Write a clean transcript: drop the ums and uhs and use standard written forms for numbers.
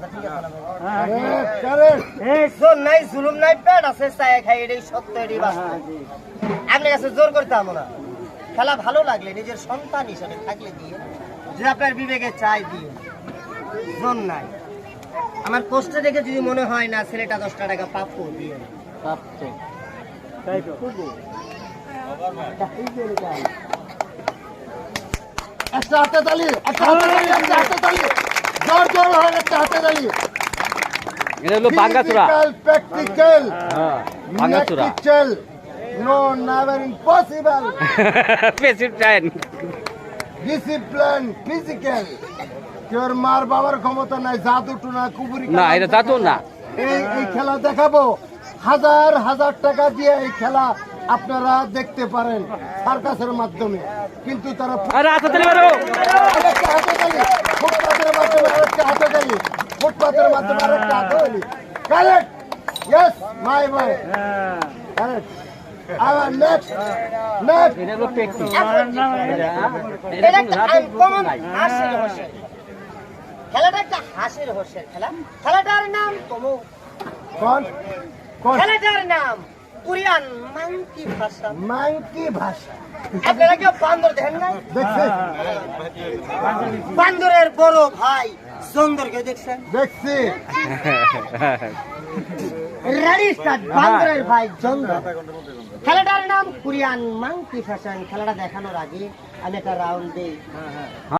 কথা ঠিক আছে না ভাই? জোর নাই, জুলুম নাই, পেট আছে, চায় খাই, এটাই সত্য, এটাই বাস্তব। আপনার কাছে জোর করতে হবে না। খেলা ভালো লাগলে নিজের সন্তান হিসাবে থাকলে দিয়ে, যে আপনার বিবেকে চাই দিয়ে, জোর নাই। আমার পোস্টে দেখে যদি মনে হয় না ছেলেটা 10 টাকা প্রাপ্য দিয়ে, প্রাপ্য তাই তো একটা হাতে তালি, একটা হাতে তালি, একটা হাতে তালি, জোর জোর হয় একটা হাতে তালি। এটা হলো ভাঙ্গাচোরা। প্র্যাকটিক্যাল, ভাঙ্গাচোরা। Practical, no never impossible. President discipline, physical. তোর মার বাবার ক্ষমতা নাই, জাদু টুনা কুবুরি না, এটা জাদু না। এই খেলা দেখাবো, হাজার হাজার টাকা দিয়ে এই খেলা আপনারা দেখতে পারেন সার্কাসের মাধ্যমে, কিন্তু তারা আরে হাতে তালি মারো। আরেকটা হাতে তালি, ফুটপাতের মাধ্যমে আরেকটা হাতে তালি, ফুটপাতের মাধ্যমে আরেকটা হাতে তালি। Correct, yes my boy, correct. আবার নেক্সট, নেক্সট। এটা হলো প্র্যাকটিস। এটা একটা আনকমন হাসির হোসের। খেলাটা একটা হাসির হোসের খেলা। খেলাটার নাম তোমো। কোন কোন খেলাটার নাম কোরিয়ান মাংকি ভাষা। মাংকি ভাষা আপনারা কেউ বান্দর দেখেন নাই? দেখছি, বান্দরের বড় ভাই সুন্দরকে দেখছেন? দেখছি। Ready start. বান্দরের ভাই জন্দর। খেলাটার নাম কোরিয়ান মাংকি ফ্যাশন। খেলাটা দেখানোর আগে আমি একটা রাউন্ড দিই।